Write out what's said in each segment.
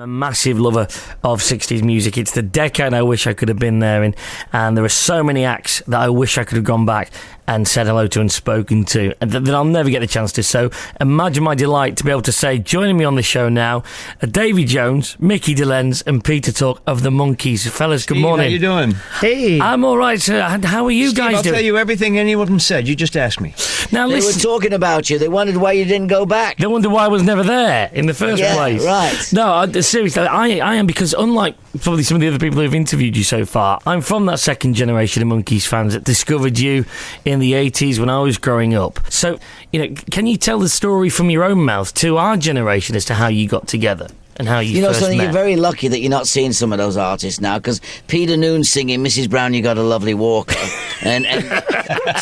A massive lover of 60s music. It's the decade I wish I could have been there in, and there are so many acts that I wish I could have gone back and said hello to and spoken to, and that I'll never get the chance to. So imagine my delight to be able to say, joining me on the show now, Davy Jones, Mickey Dolenz and Peter Tork of the Monkees. Fellas, good morning. How you doing? Hey. I'm all right, sir. How are you Steve, guys I'll doing? tell you everything any of them said. You just asked me. Now They listen. were talking about you. They wondered why you didn't go back. They wonder why I was never there in the first place. Right. No, seriously, I am, because unlike probably some of the other people who've interviewed you so far, I'm from that second generation of Monkees fans that discovered you in the 80s when I was growing up. So, can you tell the story from your own mouth to our generation as to how you got together? And how you first something, met. you're very lucky that you're not seeing some of those artists now, because Peter Noon's singing Mrs. Brown, You Got a Lovely Walker, and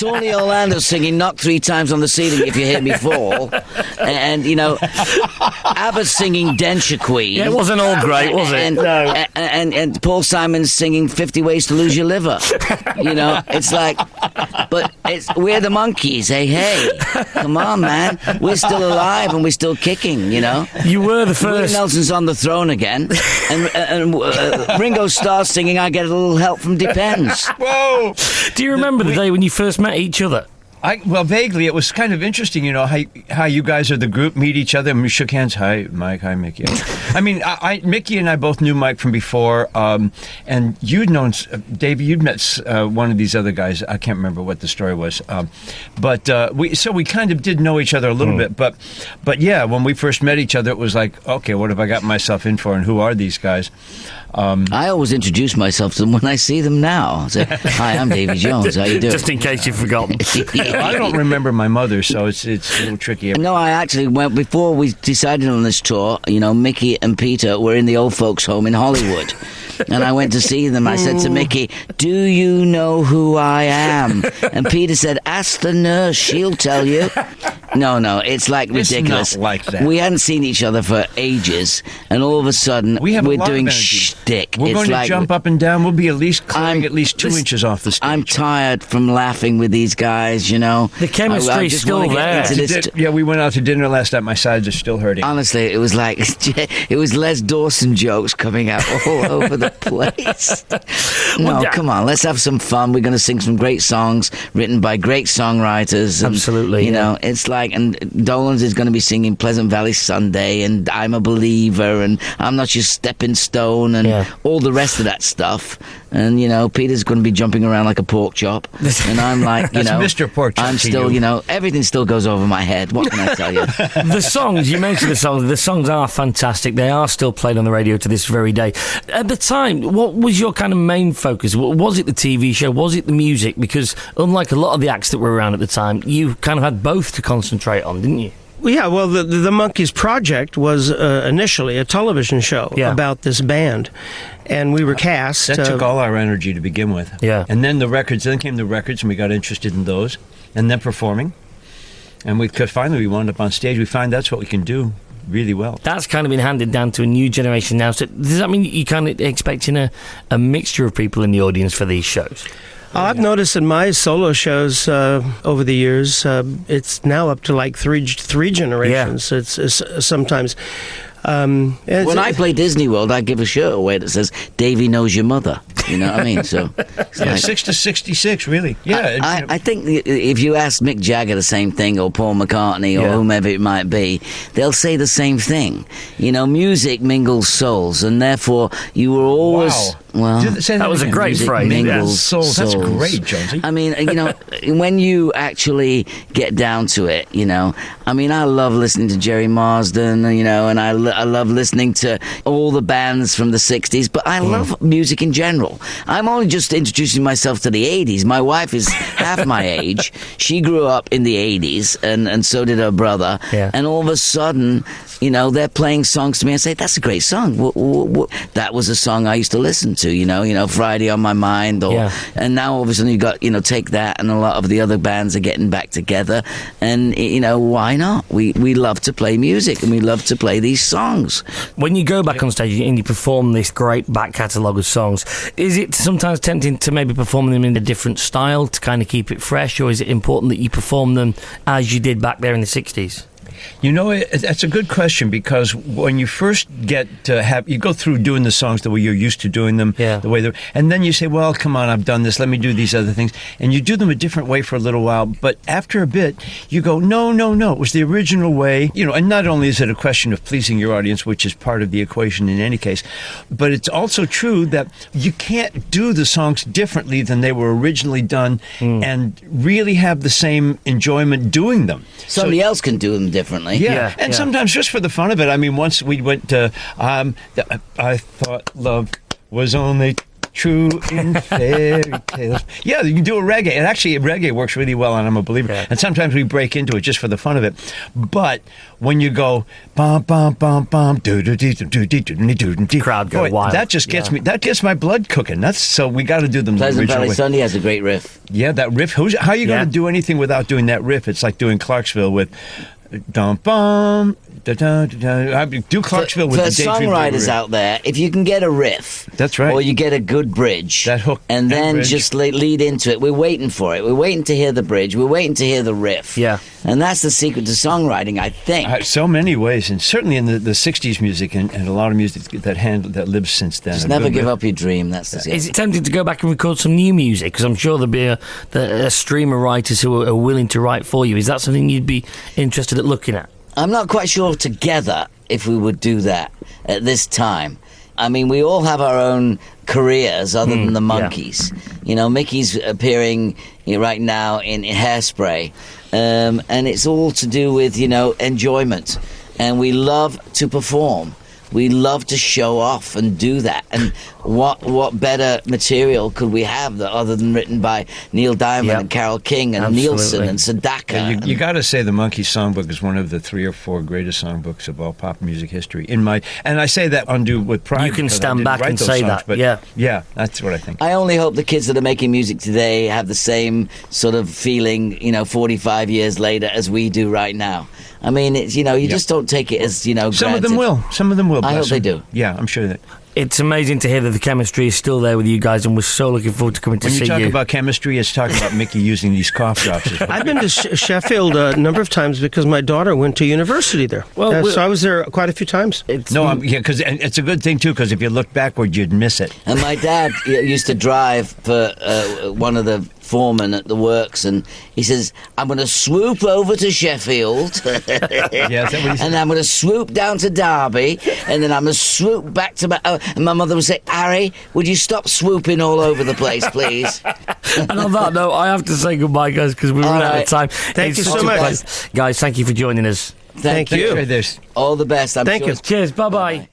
Tony Orlando's singing Knock 3 Times on the Ceiling If You Hear Me Fall, and Abba's singing Denture Queen. Yeah, it wasn't all great, was it? No. And Paul Simon's singing 50 Ways to Lose Your Liver. It's like, but we're the Monkees. Hey, come on, man. We're still alive and we're still kicking, You were the Willie first. Nelson's on the throne again, and Ringo Starr's singing I Get a Little Help from Depends. Whoa! Do you remember the day when you first met each other? Well, vaguely. It was kind of interesting, how you guys are the group, meet each other, and we shook hands. Hi, Mike. Hi, Mickey. I mean, Mickey and I both knew Mike from before, and you'd known, Davey, you'd met one of these other guys. I can't remember what the story was. But we kind of did know each other a little bit. But yeah, when we first met each other, it was like, okay, what have I got myself in for, and who are these guys? I always introduce myself to them when I see them now. I say, hi, I'm Davy Jones. How you doing? Just in case you've forgotten. I don't remember my mother, so it's a little tricky. No, I actually went, before we decided on this tour, Mickey and Peter were in the old folks' home in Hollywood. And I went to see them. I said to Mickey, do you know who I am? And Peter said, ask the nurse, she'll tell you. No, it's like ridiculous. It's not like that. We hadn't seen each other for ages, and all of a sudden, We have a we're lot of doing energy. shtick. We're going to jump up and down. We'll be at least clearing at least 2 inches off the stage. I'm tired from laughing with these guys, The chemistry's just still wanna get there. into this Yeah, we went out to dinner last night. My sides are still hurting. Honestly, it was like it was Les Dawson jokes coming out all over the place. No, come on, let's have some fun. We're going to sing some great songs written by great songwriters. And, Absolutely, it's like, and Dolenz is going to be singing Pleasant Valley Sunday, and I'm a Believer, and I'm Not Your Stepping Stone, and all the rest of that stuff. And Peter's going to be jumping around like a pork chop, and I'm like, That's Mr. Pork Chop. I'm still, everything still goes over my head. What can I tell you? The songs, you mentioned the songs are fantastic. They are still played on the radio to this very day. At the time, what was your kind of main focus? Was it the TV show? Was it the music? Because unlike a lot of the acts that were around at the time, you kind of had both to concentrate on, didn't you? Well, the Monkees project was initially a television show about this band, and we were cast. That took all our energy to begin with. Yeah. And then came the records, and we got interested in those, and then performing. And finally we wound up on stage. We find that's what we can do really well. That's kind of been handed down to a new generation now. So does that mean you kind of expecting a mixture of people in the audience for these shows? I've noticed in my solo shows over the years, it's now up to like three generations. Yeah. It's sometimes. When I play Disney World, I give a shirt away that says "Davy knows your mother." You know what I mean? So, it's like, 6 to 66, really. Yeah. I think if you ask Mick Jagger the same thing, or Paul McCartney, or whomever it might be, they'll say the same thing. Music mingles souls, and therefore you were always. Wow. Well, that was a great phrase. Mingles souls. That's great, Jonesy. I mean, when you actually get down to it, I love listening to Jerry Marsden, and I love listening to all the bands from the 60s, but I love music in general. I'm only just introducing myself to the 80s. My wife is half my age. She grew up in the 80s, and so did her brother. Yeah. And all of a sudden, they're playing songs to me and say, that's a great song. That was a song I used to listen to, Friday on My Mind. And now all of a sudden you got, Take That, and a lot of the other bands are getting back together. And, why not? We love to play music, and we love to play these songs. When you go back on stage and you perform this great back catalogue of songs, is it sometimes tempting to maybe perform them in a different style to kind of keep it fresh, or is it important that you perform them as you did back there in the 60s? You know, that's a good question, because when you first you go through doing the songs the way you're used to doing them, the way and then you say, well, come on, I've done this, let me do these other things. And you do them a different way for a little while, but after a bit, you go, no, it was the original way. You know, and not only is it a question of pleasing your audience, which is part of the equation in any case, but it's also true that you can't do the songs differently than they were originally done and really have the same enjoyment doing them. Somebody else can do them differently. Yeah. And sometimes just for the fun of it. I mean, once we went to, I thought love was only true in fairy tales. Yeah, you can do a reggae. And actually, reggae works really well, and I'm a believer. Yeah. And sometimes we break into it just for the fun of it. But when you go, bum, bum, bum, bum, crowd go wild. That just gets me, that gets my blood cooking. So we got to do them the Pleasant original Valley way. Sunday has a great riff. Yeah, that riff. How are you going to do anything without doing that riff? It's like doing Clarksville with dum bum. Do Clarksville with for the Daydream songwriters riff. Out there, if you can get a riff, that's right, or you get a good bridge, that hook, and then bridge. Just lead into it. We're waiting for it. We're waiting to hear the bridge. We're waiting to hear the riff. Yeah, and that's the secret to songwriting, I think. So many ways, and certainly in the '60s music and a lot of music that lives since then. Just never give up your dream. That's the secret. Is it tempting to go back and record some new music? Because I'm sure there'll be a stream of writers who are willing to write for you. Is that something you'd be interested at looking at? I'm not quite sure together if we would do that at this time. I mean, we all have our own careers other than the Monkees. Yeah. You know, Mickey's appearing right now in Hairspray, and it's all to do with, enjoyment. And we love to perform. We love to show off and do that. And what better material could we have other than written by Neil Diamond and Carole King and Nielsen and Sedaka? Yeah, you got to say the Monkees songbook is one of the 3 or 4 greatest songbooks of all pop music history. And I say that undue with pride. You can stand back and say songs, that. Yeah, that's what I think. I only hope the kids that are making music today have the same sort of feeling, 45 years later as we do right now. I mean, it's, you just don't take it as, Some granted. of them will. Some of them will. I hope they do. Yeah, I'm sure that. It's amazing to hear that the chemistry is still there with you guys, and we're so looking forward to coming to see you. When you talk about chemistry, it's talking about Mickey using these cough drops. I've been to Sheffield a number of times because my daughter went to university there. Well, so I was there quite a few times. Because it's a good thing, too, because if you look backward, you'd miss it. And my dad used to drive for one of the foreman at the works, and he says, I'm going to swoop over to Sheffield, and I'm going to swoop down to Derby, and then I'm going to swoop back to my... and my mother would say, Harry, would you stop swooping all over the place, please? And on that note, I have to say goodbye, guys, because we're running out of time. Thank you so much. Guys, thank you for joining us. Thank you. This. All the best. Thank you. Cheers. Bye-bye.